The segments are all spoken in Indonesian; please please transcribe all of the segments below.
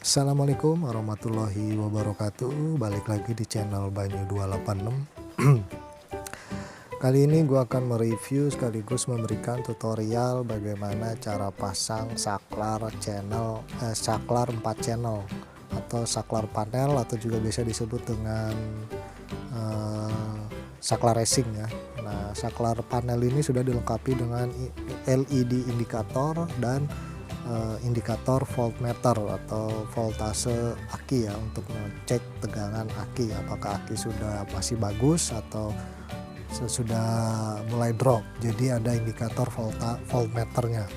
Assalamualaikum warahmatullahi wabarakatuh. Balik lagi di channel Banyu 286. Kali ini gue akan mereview sekaligus memberikan tutorial bagaimana cara pasang saklar saklar 4 channel atau saklar panel, atau juga bisa disebut dengan saklar racing ya. Nah, saklar panel ini sudah dilengkapi dengan LED indikator dan indikator voltmeter atau voltase aki ya, untuk mengecek tegangan aki, apakah aki sudah masih bagus atau sudah mulai drop. Jadi ada indikator voltmeternya.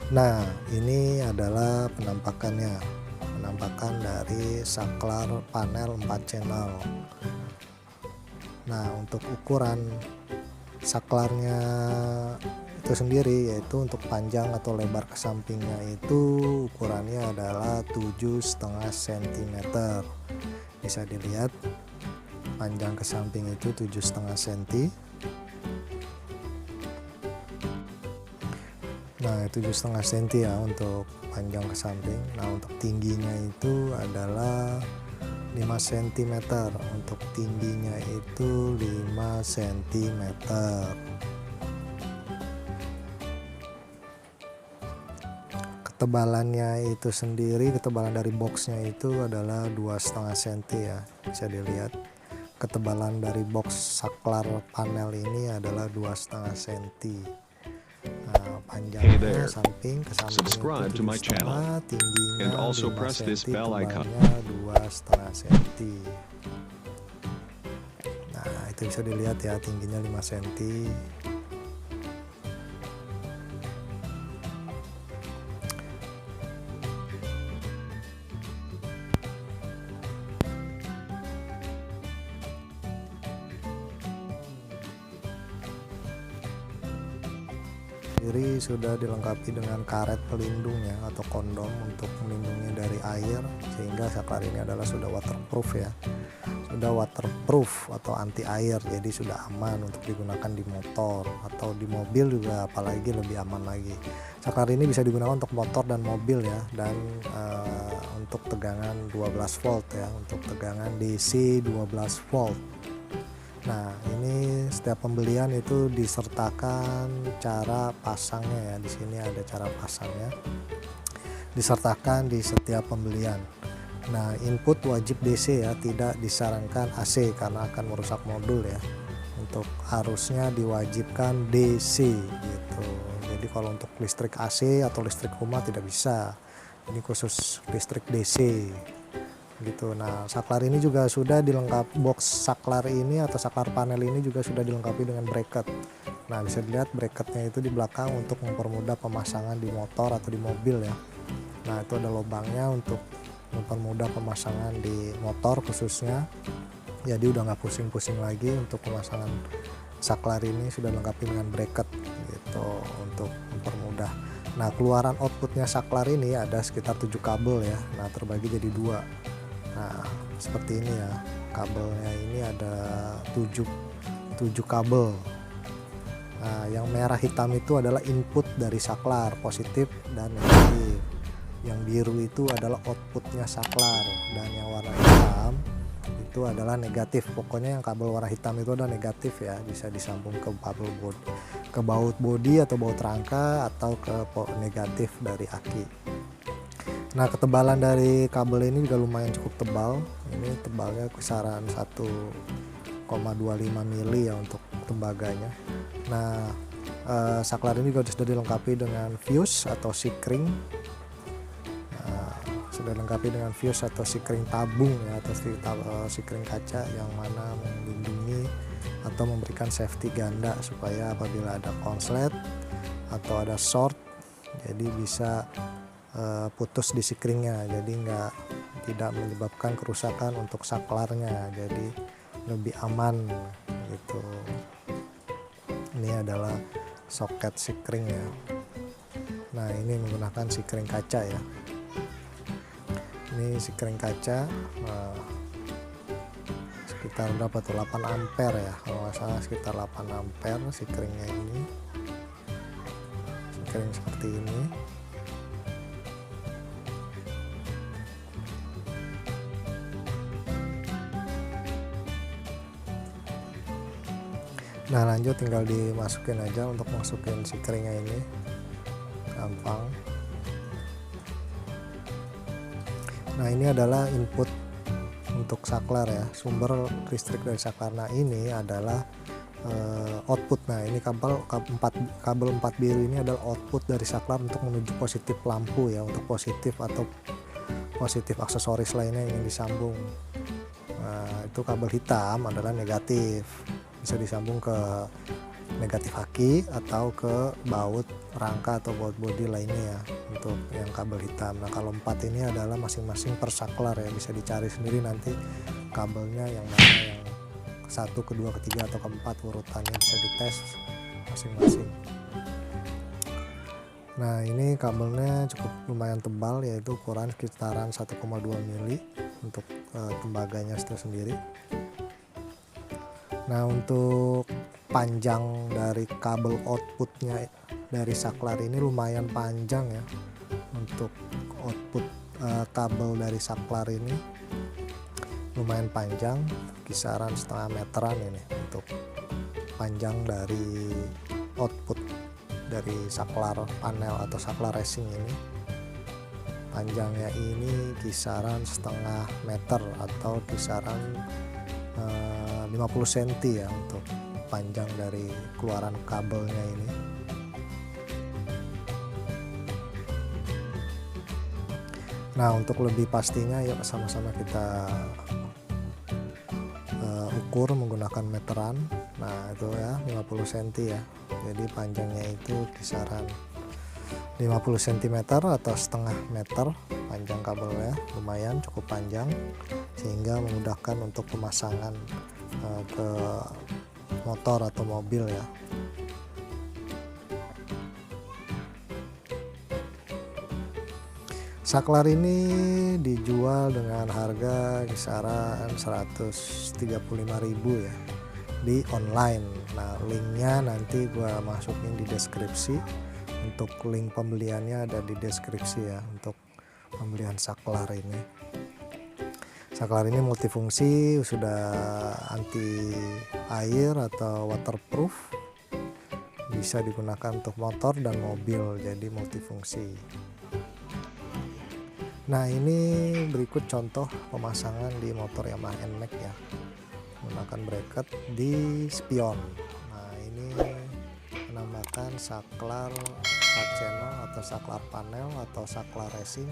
Nah, ini adalah penampakan dari saklar panel 4 channel. Nah, untuk ukuran saklarnya itu sendiri, yaitu untuk panjang atau lebar ke sampingnya itu ukurannya adalah 7,5 cm. Bisa dilihat panjang ke samping itu 7,5 cm. Nah, 7,5 cm ya untuk panjang ke samping. Nah, untuk tingginya itu adalah 5 cm. Untuk tingginya itu 5 cm. Ketebalannya itu sendiri, ketebalan dari boxnya itu adalah 2,5 cm ya. Bisa dilihat ketebalan dari box saklar panel ini adalah 2,5 cm. Nah, panjangnya samping ke samping Subscribe itu to my 7,5, channel tingginya and also 5 press this cm, bell icon. tebalnya 2,5 cm. Nah, itu bisa dilihat ya, tingginya 5 cm. Jadi sudah dilengkapi dengan karet pelindung ya, atau kondom untuk melindungi dari air, sehingga saklar ini adalah sudah waterproof ya, sudah waterproof atau anti air, jadi sudah aman untuk digunakan di motor atau di mobil juga, apalagi lebih aman lagi. Saklar ini bisa digunakan untuk motor dan mobil ya, dan untuk tegangan 12 volt ya, untuk tegangan DC 12 volt. Nah, ini setiap pembelian itu disertakan cara pasangnya ya. Di sini ada cara pasangnya, disertakan di setiap pembelian. Nah, input wajib DC ya, tidak disarankan AC karena akan merusak modul ya. Untuk arusnya diwajibkan DC gitu. Jadi kalau untuk listrik AC atau listrik rumah tidak bisa. Ini khusus listrik DC gitu. Nah, saklar ini juga sudah dilengkapi, box saklar ini atau saklar panel ini juga sudah dilengkapi dengan bracket. Nah, bisa dilihat bracketnya itu di belakang untuk mempermudah pemasangan di motor atau di mobil ya. Nah, itu ada lubangnya untuk mempermudah pemasangan di motor khususnya. Jadi udah nggak pusing-pusing lagi untuk pemasangan saklar ini, sudah dilengkapi dengan bracket gitu untuk mempermudah. Nah, keluaran outputnya saklar ini ada sekitar 7 kabel ya. Nah, terbagi jadi 2. Nah, seperti ini ya, kabelnya ini ada 7 kabel. Nah, yang merah hitam itu adalah input dari saklar, positif dan negatif. Yang biru itu adalah outputnya saklar, dan yang warna hitam itu adalah negatif. Pokoknya yang kabel warna hitam itu adalah negatif ya, bisa disambung ke kabel body, ke baut bodi atau baut rangka, atau ke negatif dari aki. Nah, ketebalan dari kabel ini juga lumayan cukup tebal. Ini tebalnya kisaran 1,25 mili ya untuk tembaganya. Nah, saklar ini juga sudah dilengkapi dengan fuse atau sikring. Nah, sudah dilengkapi dengan fuse atau sikring tabung ya, atau sikring kaca, yang mana melindungi atau memberikan safety ganda supaya apabila ada konslet atau ada short, jadi bisa putus di sikringnya, jadi tidak menyebabkan kerusakan untuk saklarnya, jadi lebih aman gitu. Ini adalah soket sikring ya. Nah, ini menggunakan sikring kaca ya. Ini sikring kaca sekitar berapa tuh, 8 ampere ya kalau nggak salah, sekitar 8 ampere sikringnya ini. Sikring seperti ini. Nah lanjut, tinggal dimasukin aja untuk masukin si keringnya ini, gampang. Nah ini adalah input untuk saklar ya, sumber listrik dari saklar. Nah ini adalah output. Nah ini kabel 4 biru ini adalah output dari saklar untuk menuju positif lampu ya, untuk positif atau positif aksesoris lainnya yang disambung. Nah itu kabel hitam adalah negatif, bisa disambung ke negatif aki atau ke baut rangka atau baut bodi lainnya ya, untuk yang kabel hitam. Nah kalau 4 ini adalah masing-masing per saklar ya, bisa dicari sendiri nanti kabelnya yang mana yang ke-1, ke-2, ke-3 atau ke-4 urutannya, bisa dites masing-masing. Nah ini kabelnya cukup lumayan tebal, yaitu ukuran sekitaran 1,2 mili untuk tembaganya itu sendiri. Nah untuk panjang dari kabel outputnya dari saklar ini lumayan panjang ya. Untuk output kabel dari saklar ini lumayan panjang, kisaran setengah meteran ini untuk panjang dari output dari saklar panel atau saklar racing ini. Panjangnya ini kisaran setengah meter atau kisaran 50 cm ya untuk panjang dari keluaran kabelnya ini. Nah untuk lebih pastinya yuk sama-sama kita ukur menggunakan meteran. Nah itu ya 50 cm ya, jadi panjangnya itu kisaran 50 cm atau setengah meter panjang kabelnya, lumayan cukup panjang sehingga memudahkan untuk pemasangan ke motor atau mobil ya. Saklar ini dijual dengan harga kisaran 135.000 ya di online. Nah linknya nanti gua masukin di deskripsi. Untuk link pembeliannya ada di deskripsi ya, untuk pembelian saklar ini. Saklar ini multifungsi, sudah anti air atau waterproof, bisa digunakan untuk motor dan mobil, jadi multifungsi. Nah ini berikut contoh pemasangan di motor Yamaha NMAX ya, menggunakan bracket di spion. Nah ini menambahkan saklar 4 channel atau saklar panel atau saklar racing,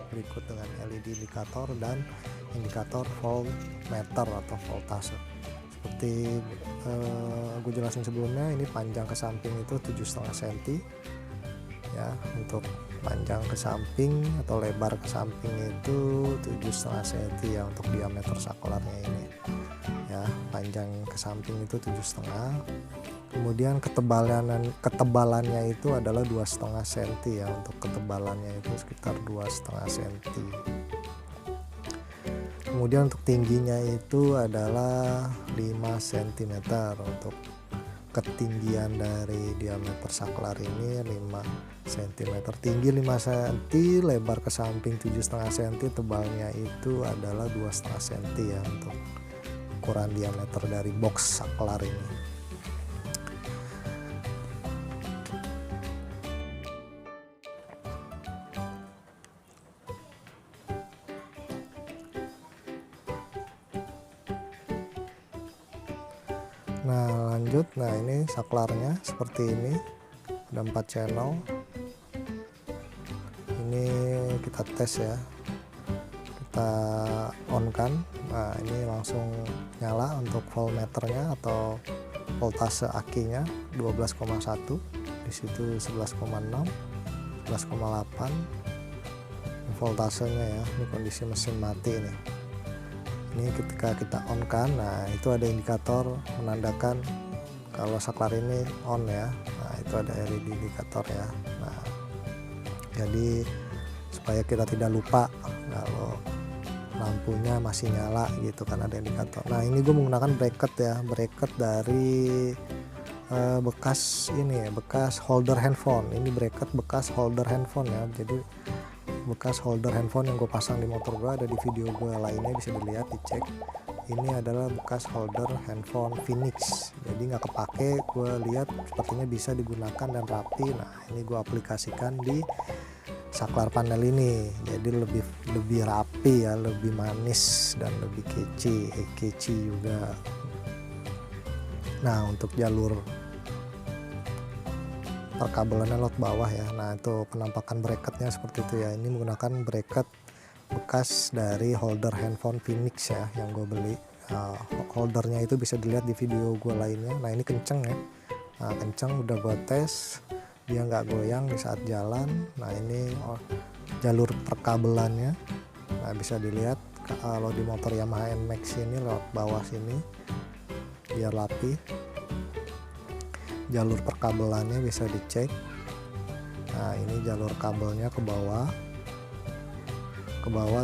berikut dengan LED indikator dan indikator voltmeter atau voltase. Seperti gue jelasin sebelumnya, ini panjang ke samping itu 7,5 cm ya, untuk panjang ke samping atau lebar ke samping itu 7,5 cm ya untuk diameter saklarnya ini ya. Panjang ke samping itu 7,5, kemudian ketebalannya itu adalah 2,5 cm ya, untuk ketebalannya itu sekitar 2,5 cm. Kemudian untuk tingginya itu adalah 5 cm. Untuk ketinggian dari diameter saklar ini 5 cm, tinggi 5 cm, lebar ke samping 7,5 cm, tebalnya itu adalah 2,5 cm ya untuk ukuran diameter dari box saklar ini. Nah lanjut, nah ini saklarnya seperti ini, ada 4 channel. Ini kita tes ya, kita on kan. Nah ini langsung nyala untuk voltmeternya atau voltase akinya 12,1, di situ 11,6, 11,8 voltasenya ya. Ini kondisi mesin mati nih. Ini ketika kita on kan, nah itu ada indikator menandakan kalau saklar ini on ya. Nah itu ada LED indikator ya. Nah jadi supaya kita tidak lupa kalau lampunya masih nyala gitu kan, ada indikator. Nah ini gue menggunakan bracket ya, bracket dari bekas ini ya, bekas holder handphone. Ini bracket bekas holder handphone ya, jadi bekas holder handphone yang gue pasang di motor gue, ada di video gue lainnya, bisa dilihat, dicek. ini adalah bekas holder handphone Phoenix, jadi nggak kepake. Gue lihat sepertinya bisa digunakan dan rapi. Nah ini gue aplikasikan di saklar panel ini, jadi lebih rapi ya, lebih manis dan lebih kece juga. Nah untuk jalur perkabelannya lot bawah ya. Nah itu penampakan bracketnya seperti itu ya. Ini menggunakan bracket bekas dari holder handphone Phoenix ya yang gue beli. Holdernya itu bisa dilihat di video gue lainnya. Nah ini kenceng ya, nah kenceng, udah gue tes, dia nggak goyang di saat jalan. Nah ini jalur perkabelannya, nah bisa dilihat kalau di motor Yamaha NMAX ini lewat bawah sini biar rapi. Jalur perkabelannya bisa dicek. Nah ini jalur kabelnya ke bawah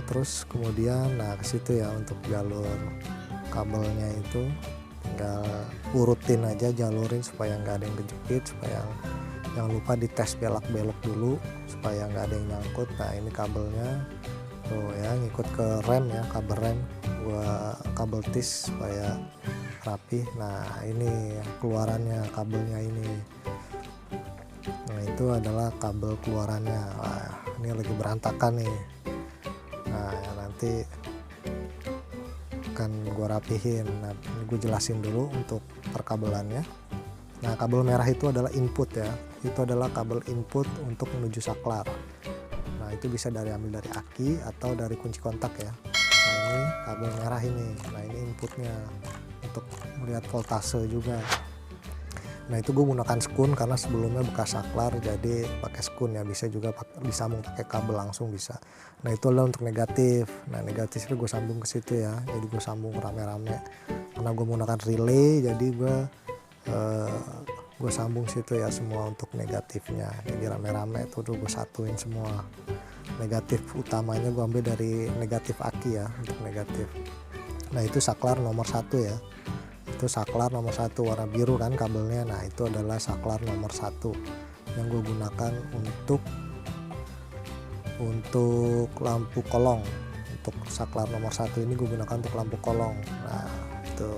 terus kemudian nah ke situ ya. Untuk jalur kabelnya itu tinggal urutin aja, jalurin supaya nggak ada yang kejepit, supaya jangan lupa dites belok dulu supaya nggak ada yang nyangkut. Nah ini kabelnya tuh ya, ngikut ke rem ya, kabel rem gua kabel tis supaya rapi. Nah ini keluarannya kabelnya ini. Nah itu adalah kabel keluarannya. Wah ini lagi berantakan nih. Nah nanti akan gua rapihin. Nah ini gue jelasin dulu untuk perkabelannya. Nah kabel merah itu adalah input ya, itu adalah kabel input untuk menuju saklar. Nah itu bisa ambil dari aki atau dari kunci kontak ya. Nah ini kabel merah ini, nah ini inputnya untuk melihat voltase juga. Nah itu gue menggunakan skun karena sebelumnya bekas saklar, jadi pakai skun ya. Bisa juga disambung pakai kabel langsung bisa. Nah itu adalah untuk negatif. Nah negatifnya gue sambung ke situ ya, jadi gue sambung rame-rame karena gue menggunakan relay, jadi gue sambung situ ya semua untuk negatifnya. Jadi rame-rame tuh gue satuin semua. Negatif utamanya gue ambil dari negatif aki ya, untuk negatif. Nah itu saklar nomor 1 ya, itu saklar nomor 1 warna biru kan kabelnya. Nah itu adalah saklar nomor 1 yang gue gunakan untuk lampu kolong. Untuk saklar nomor 1 ini gue gunakan untuk lampu kolong. Nah itu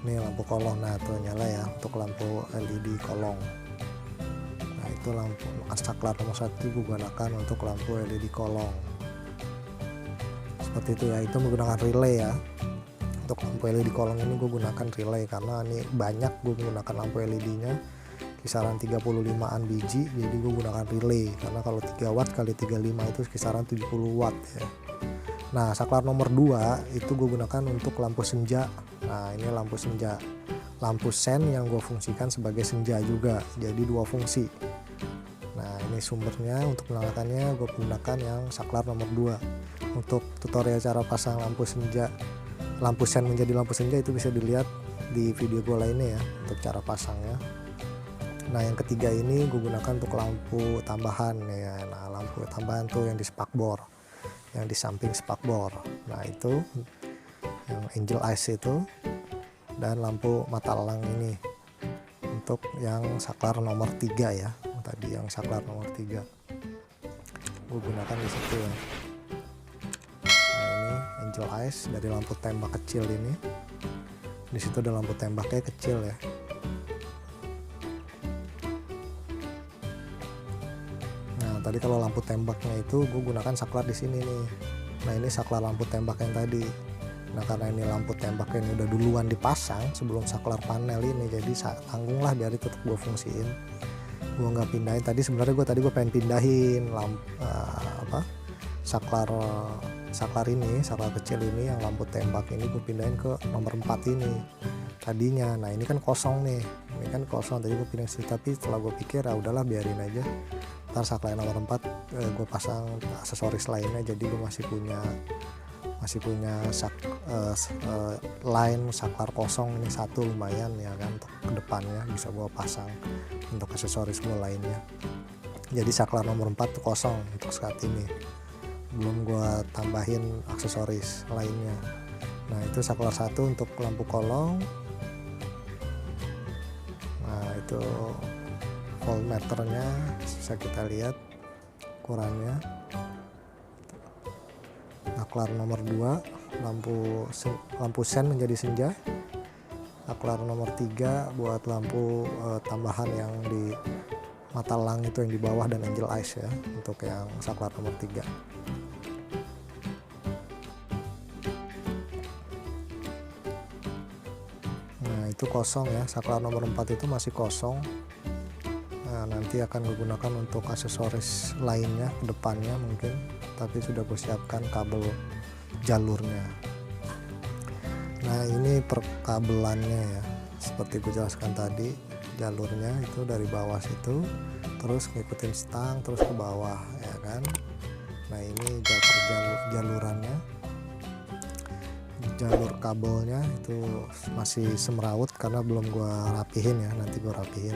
ini lampu kolong, nah tuh nyala ya untuk lampu LED kolong. Nah itu lampu saklar nomor 1 gue gunakan untuk lampu LED kolong seperti itu ya. Itu menggunakan relay ya. Untuk lampu LED kolong ini gue gunakan relay karena ini banyak gue menggunakan lampu LED nya kisaran 35an biji, jadi gue gunakan relay karena kalau 3 watt kali 35 itu kisaran 70 watt ya. Nah saklar nomor 2 itu gue gunakan untuk lampu senja. Nah ini lampu senja, lampu sen yang gue fungsikan sebagai senja juga, jadi 2 fungsi. Nah ini sumbernya, untuk menyalakannya gue gunakan yang saklar nomor 2. Untuk tutorial cara pasang lampu senja, lampu sen menjadi lampu senja itu bisa dilihat di video gue lainnya ya, untuk cara pasangnya. Nah yang ketiga ini gue gunakan untuk lampu tambahan ya. Nah lampu tambahan tuh yang di spakbor, yang di samping spakbor. Nah itu yang angel eyes itu, dan lampu mata elang ini untuk yang saklar nomor 3 ya. Tadi yang saklar nomor 3 gue gunakan di situ ya. Nah ini angel eyes dari lampu tembak kecil ini. Di situ ada lampu tembaknya kecil ya. Nah tadi kalau lampu tembaknya itu gue gunakan saklar di sini nih. Nah ini saklar lampu tembak yang tadi. Nah karena ini lampu tembak ini udah duluan dipasang sebelum saklar panel ini, jadi tanggunglah biar tetap gue fungsiin. Gue nggak pindahin. Tadi sebenarnya gue pengen pindahin saklar ini, saklar kecil ini yang lampu tembak ini gue pindahin ke nomor 4 ini tadinya. Nah ini kan kosong nih, ini kan kosong, tadi gue pindahin situ, tapi setelah gue pikir udahlah biarin aja, ntar saklar nomor 4 gue pasang aksesoris lainnya. Jadi gue masih punya line saklar kosong ini 1 lumayan ya kan, untuk kedepannya bisa gue pasang untuk aksesoris gue lainnya. Jadi saklar nomor 4 tuh kosong untuk saat ini, belum gue tambahin aksesoris lainnya. Nah itu saklar 1 untuk lampu kolong. Nah itu voltmeternya bisa kita lihat ukurannya. Saklar nomor 2 lampu sen menjadi senja. Saklar nomor 3 buat lampu tambahan yang di mata elang itu yang di bawah dan angel eyes ya, untuk yang saklar nomor 3. Nah itu kosong ya, saklar nomor 4 itu masih kosong. Nah nanti akan digunakan untuk aksesoris lainnya ke depannya mungkin, tapi sudah gue siapkan kabel jalurnya. Nah ini perkabelannya ya, seperti gue jelaskan tadi, jalurnya itu dari bawah situ terus ngikutin stang terus ke bawah ya kan. Nah ini jalurannya, jalur kabelnya itu masih semrawut karena belum gua rapihin ya, nanti gua rapihin.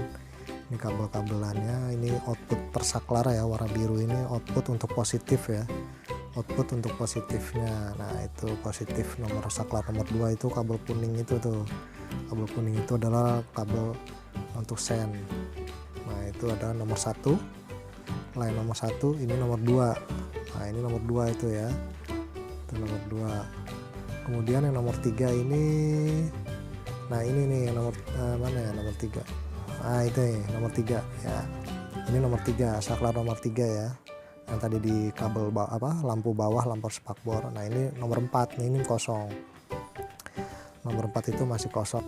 Ini kabel-kabelannya, ini output persaklar ya, warna biru ini output untuk positif ya, output untuk positifnya. Nah itu positif nomor saklar nomor 2 itu kabel kuning itu tuh, kabel kuning itu adalah kabel untuk sen. Nah itu adalah nomor 1, lain nomor 1, ini nomor 2. Nah ini nomor 2 itu ya, itu nomor 2. Kemudian yang nomor 3 ini, nah ini nih yang nomor mana ya, nomor 3. Nah itu nih nomor 3 ya, ini nomor 3, saklar nomor 3 ya, yang tadi di kabel lampu bawah, lampu spakbor. Nah ini nomor 4 nih, ini kosong, nomor 4 itu masih kosong.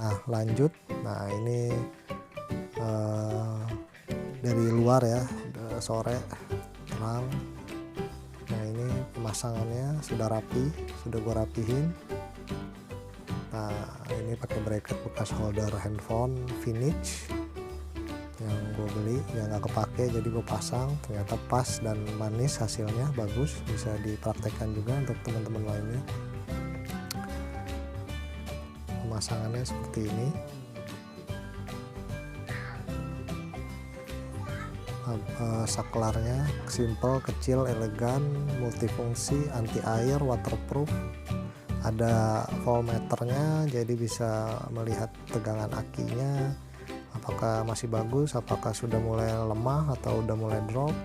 Nah lanjut, nah ini dari luar ya, sore terang. Nah ini pemasangannya sudah rapi, sudah gua rapihin. Nah ini pakai bracket bekas holder handphone vintage yang gue beli, yang nggak kepake, jadi gue pasang, ternyata pas dan manis, hasilnya bagus, bisa dipraktekkan juga untuk teman-teman lainnya. Pemasangannya seperti ini. Saklarnya simple, kecil, elegan, multifungsi, anti air, waterproof. Ada voltmeternya, jadi bisa melihat tegangan akinya, apakah masih bagus, apakah sudah mulai lemah atau udah mulai drop.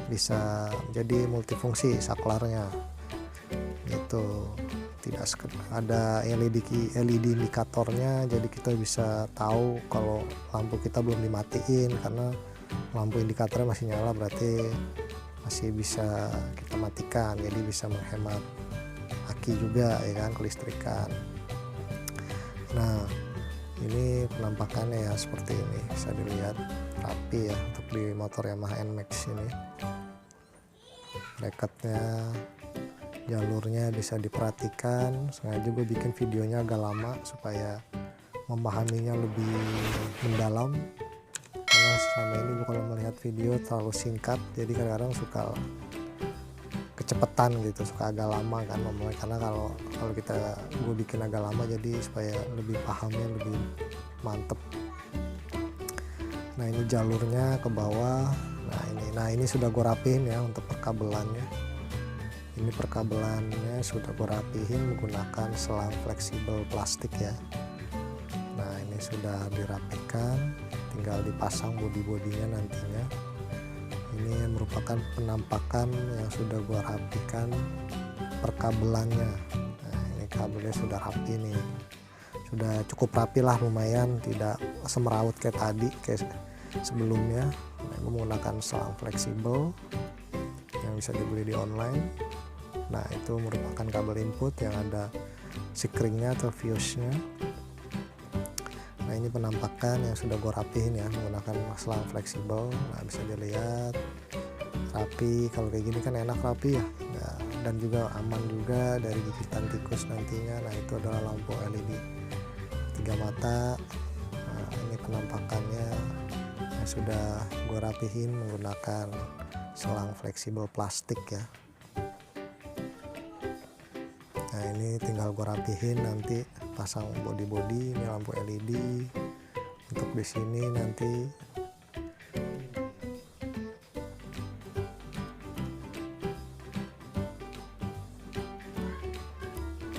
Bisa jadi multifungsi saklarnya itu, tidak ada LED indikatornya, jadi kita bisa tahu kalau lampu kita belum dimatiin, karena lampu indikatornya masih nyala berarti masih bisa kita matikan, jadi bisa menghemat aki juga ya kan, kelistrikan. Nah ini penampakannya ya seperti ini, bisa dilihat rapi ya untuk di motor Yamaha NMAX ini. bracketnya, jalurnya bisa diperhatikan. Sengaja gue bikin videonya agak lama supaya memahaminya lebih mendalam, karena selama ini gue kalau melihat video terlalu singkat, jadi kadang-kadang suka kecepetan gitu, suka agak lama kan ngomongnya, karena kalau gue bikin agak lama jadi supaya lebih pahamnya lebih mantep. Nah ini jalurnya ke bawah. Nah ini sudah gue rapihin ya untuk perkabelannya. Ini perkabelannya sudah gue rapihin menggunakan selang fleksibel plastik ya. Nah ini sudah dirapikan, tinggal dipasang bodi-bodinya nantinya. Ini merupakan penampakan yang sudah gue rapikan perkabelannya. Nah ini kabelnya sudah rapi nih, sudah cukup rapi lah, lumayan, tidak semeraut kayak tadi, kayak sebelumnya. Nah, gue menggunakan selang fleksibel yang bisa dibeli di online. Nah itu merupakan kabel input yang ada sikringnya atau fuse-nya. Nah ini penampakan yang sudah gue rapihin ya menggunakan selang fleksibel. Nah bisa dilihat rapi, kalau kayak gini kan enak rapi ya. Nah, dan juga aman juga dari gigitan tikus nantinya. Nah itu adalah lampu LED 3 mata. Nah ini penampakannya yang sudah gue rapihin menggunakan selang fleksibel plastik ya. Nah ini tinggal gue rapihin, nanti pasang body-body. Ini lampu LED untuk di sini nanti.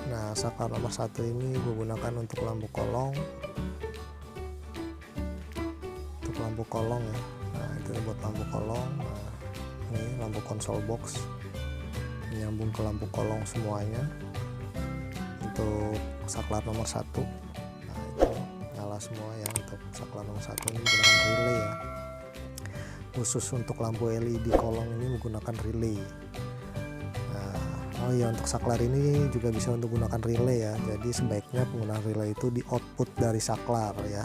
Nah saklar nomor 1 ini gue gunakan untuk lampu kolong, ya. Nah itu buat lampu kolong. Nah ini lampu konsol box, ini menyambung ke lampu kolong semuanya. Untuk saklar nomor 1, nah itu nyala semua ya. Untuk saklar nomor 1 ini menggunakan relay ya, khusus untuk lampu LED kolong ini menggunakan relay. Oh iya, untuk saklar ini juga bisa untuk menggunakan relay ya, jadi sebaiknya penggunaan relay itu di output dari saklar ya.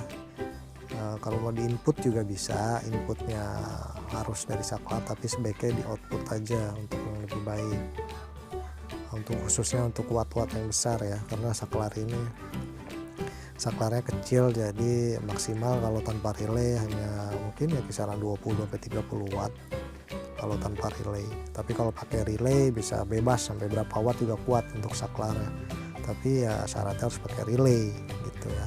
Kalau mau di input juga bisa, inputnya harus dari saklar, tapi sebaiknya di output aja untuk yang lebih baik. Untuk khususnya untuk watt-watt yang besar ya, karena saklar ini saklarnya kecil, jadi maksimal kalau tanpa relay hanya mungkin ya kisaran 20-30 watt kalau tanpa relay. Tapi kalau pakai relay bisa bebas sampai berapa watt juga kuat untuk saklarnya, tapi ya syaratnya harus pakai relay gitu ya.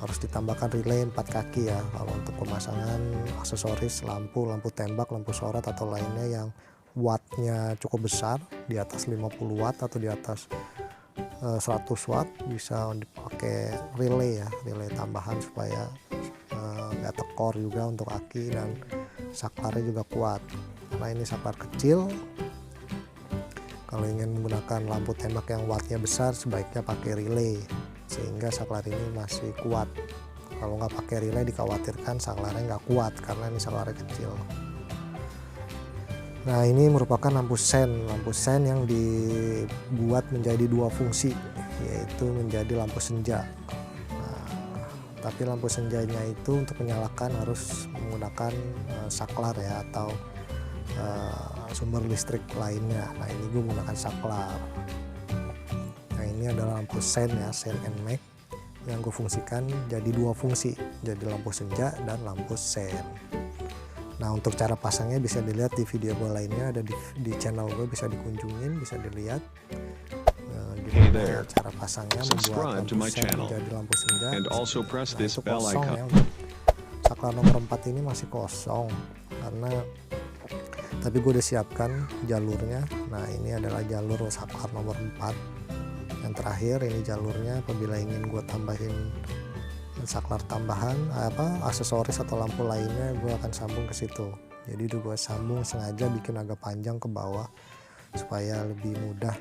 Harus ditambahkan relay 4 kaki ya kalau untuk pemasangan aksesoris lampu tembak, lampu sorot atau lainnya yang wattnya cukup besar, di atas 50 watt atau di atas 100 watt, bisa dipakai relay ya, relay tambahan supaya nggak tekor juga untuk aki dan saklarnya juga kuat. Karena ini saklar kecil, kalau ingin menggunakan lampu tembak yang wattnya besar sebaiknya pakai relay sehingga saklar ini masih kuat. Kalau nggak pakai relay dikhawatirkan saklarnya nggak kuat karena ini saklarnya kecil. Nah, ini merupakan lampu sen yang dibuat menjadi 2 fungsi, yaitu menjadi lampu senja. Nah, tapi lampu senjanya itu untuk menyalakan harus menggunakan saklar ya, atau sumber listrik lainnya. Nah, ini gue menggunakan saklar. Nah, ini adalah lampu sen ya, sen NMAX yang gue fungsikan jadi 2 fungsi, jadi lampu senja dan lampu sen. Nah, untuk cara pasangnya bisa dilihat di video gue lainnya, ada di channel gue, bisa dikunjungin, bisa dilihat gimana cara pasangnya, membuat lampu sen menjadi lampu senja. And also press Nah, this itu bell kosong icon. ya. Saklar nomor 4 ini masih kosong karena, tapi gue udah siapkan jalurnya. Nah, ini adalah jalur saklar nomor 4 yang terakhir. Ini jalurnya apabila ingin gue tambahin saklar tambahan aksesoris atau lampu lainnya, gue akan sambung ke situ. Jadi gue sambung sengaja bikin agak panjang ke bawah supaya lebih mudah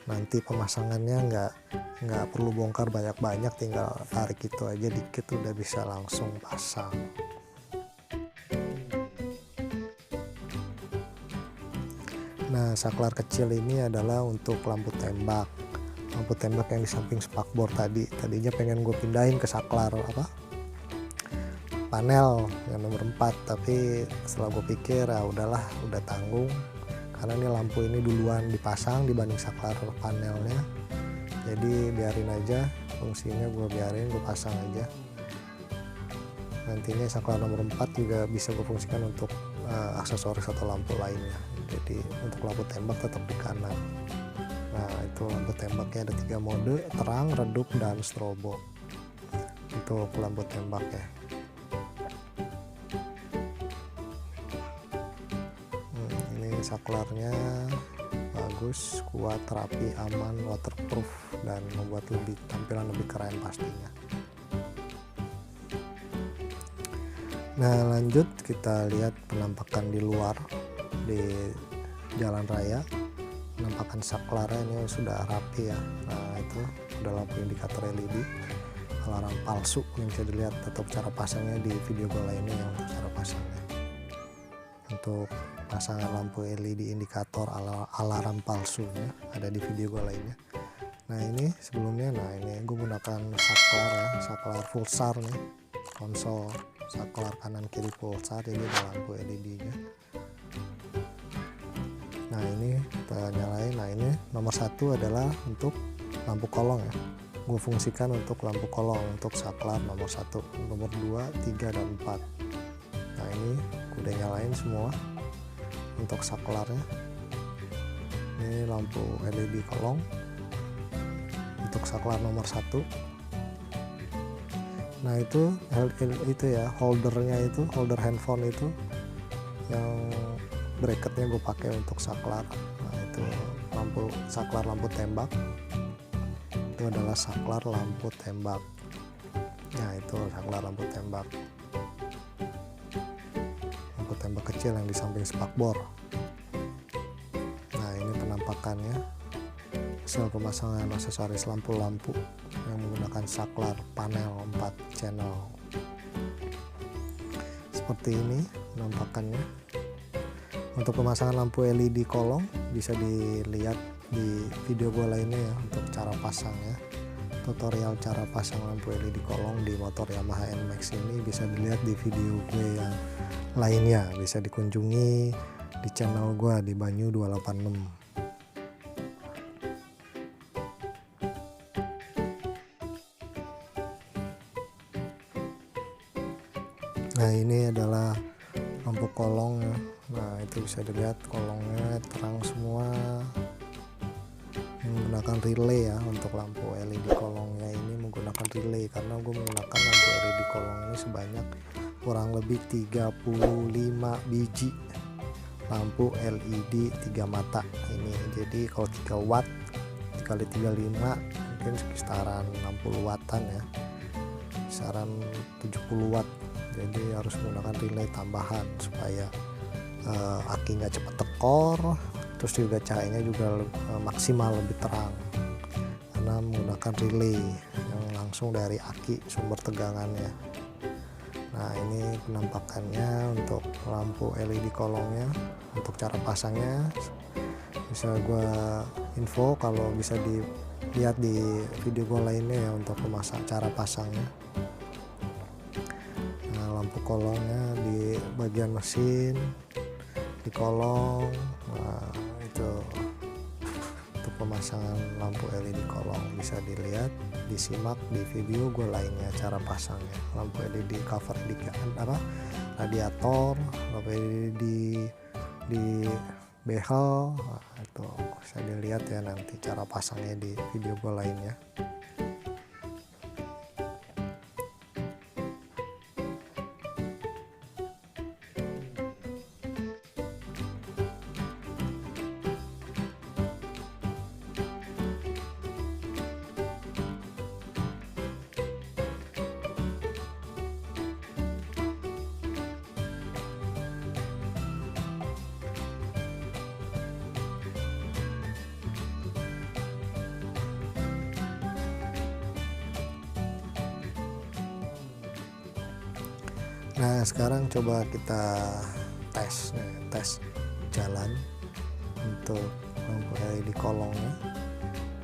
nanti pemasangannya, nggak perlu bongkar banyak-banyak, tinggal tarik itu aja dikit udah bisa langsung pasang. Nah, saklar kecil ini adalah untuk lampu tembak yang di samping spakbor tadinya pengen gue pindahin ke saklar panel yang nomor 4, tapi setelah gue pikir udahlah, udah tanggung karena ini lampu ini duluan dipasang dibanding saklar panelnya, jadi biarin aja fungsinya, gue pasang aja. Nantinya saklar nomor 4 juga bisa gue fungsikan untuk aksesoris atau lampu lainnya. Jadi untuk lampu tembak tetap di kanan. Nah, itu lampu tembaknya ada 3 mode, terang, redup, dan strobo. Untuk lampu tembak ya. Ini saklarnya bagus, kuat, rapi, aman, waterproof, dan membuat tampilan lebih keren pastinya. Nah, lanjut kita lihat penampakan di luar di jalan raya. Penampakan saklarnya ini sudah rapi ya. Nah, itu udah lampu indikator LED, alarm palsu yang bisa dilihat, atau cara pasangnya di video gue lainnya yang untuk cara pasangnya. Untuk pasangan lampu LED indikator alarm palsunya ada di video gue lainnya. Nah, ini sebelumnya, ini gue gunakan saklar ya, saklar pulsar nih, konsol saklar kanan kiri pulsar, jadi ada lampu LED-nya. Nah, ini kita nyalain. Nah, ini nomor 1 adalah untuk lampu kolong ya, gue fungsikan untuk lampu kolong untuk saklar nomor 1, nomor 2, 3, dan 4. Nah, ini gue udah nyalain semua untuk saklarnya. Ini lampu LED kolong untuk saklar nomor 1. Nah, itu ya holdernya, itu holder handphone itu yang bracketnya gue pakai untuk saklar. Nah, itu saklar lampu tembak, itu adalah saklar lampu tembak. Nah, itu saklar lampu tembak kecil yang di samping spakbor. Nah, ini menampakkannya hasil pemasangan aksesoris lampu-lampu yang menggunakan saklar panel 4 channel. Seperti ini penampakannya. Untuk pemasangan lampu LED kolong bisa dilihat di video gue lainnya ya, untuk cara pasangnya. Tutorial cara pasang lampu LED kolong di motor Yamaha NMAX ini bisa dilihat di video gue yang lainnya. Bisa dikunjungi di channel gue di Banyu 286. Nah, ini adalah lampu kolong ya. Nah, itu bisa dilihat kolongnya terang semua, menggunakan relay ya. Untuk lampu LED kolongnya ini menggunakan relay, karena gue menggunakan lampu LED kolong ini sebanyak kurang lebih 35 biji lampu LED 3 mata ini. Jadi kalau 3 watt dikali 35 mungkin sekitaran 60 wattan ya, kisaran 70 watt. Jadi harus menggunakan relay tambahan supaya akinya cepat tekor, terus juga cahayanya juga maksimal lebih terang, karena menggunakan relay yang langsung dari aki sumber tegangannya. Nah, ini penampakannya untuk lampu LED kolongnya. Untuk cara pasangnya bisa gue info kalau bisa dilihat di video gue lainnya ya, untuk cara pasangnya. Lampu kolongnya di bagian mesin, di kolong. Nah, itu untuk pemasangan lampu LED kolong bisa dilihat, disimak di video gue lainnya cara pasangnya. Lampu LED cover di radiator, lampu LED di behel, nah, itu bisa dilihat ya nanti cara pasangnya di video gue lainnya. Nah, sekarang coba kita tes jalan untuk lampu LED kolongnya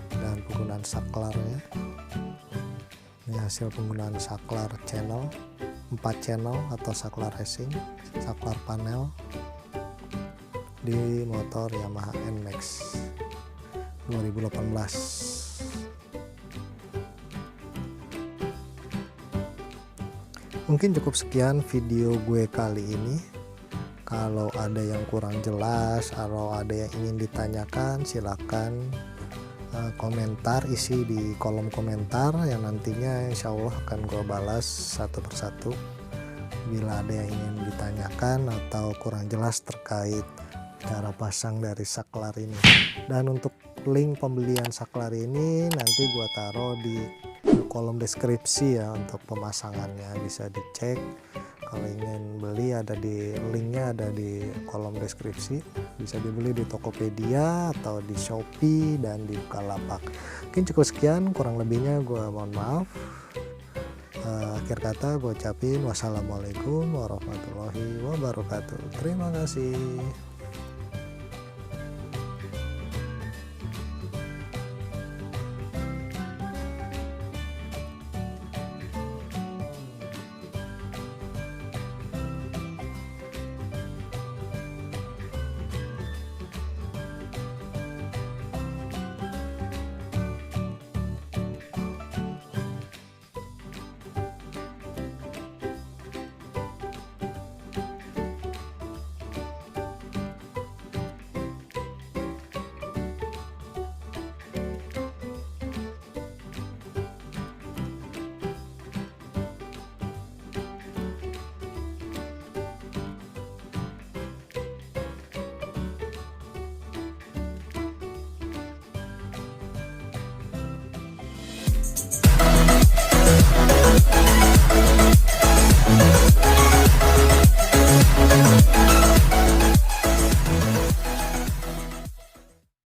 dan penggunaan saklarnya. Ini hasil penggunaan saklar channel 4 channel atau saklar racing, saklar panel di motor Yamaha NMAX 2018. Mungkin cukup sekian video gue kali ini. Kalau ada yang kurang jelas atau ada yang ingin ditanyakan, silakan komentar, isi di kolom komentar yang nantinya insya Allah akan gue balas satu persatu bila ada yang ingin ditanyakan atau kurang jelas terkait cara pasang dari saklar ini. Dan untuk link pembelian saklar ini nanti gue taruh di kolom deskripsi ya, untuk pemasangannya bisa dicek. Kalau ingin beli ada di linknya, ada di kolom deskripsi. Bisa dibeli di Tokopedia atau di Shopee dan di Bukalapak. Mungkin cukup sekian, kurang lebihnya gue mohon maaf. Akhir kata gue ucapin wassalamualaikum warahmatullahi wabarakatuh. Terima kasih.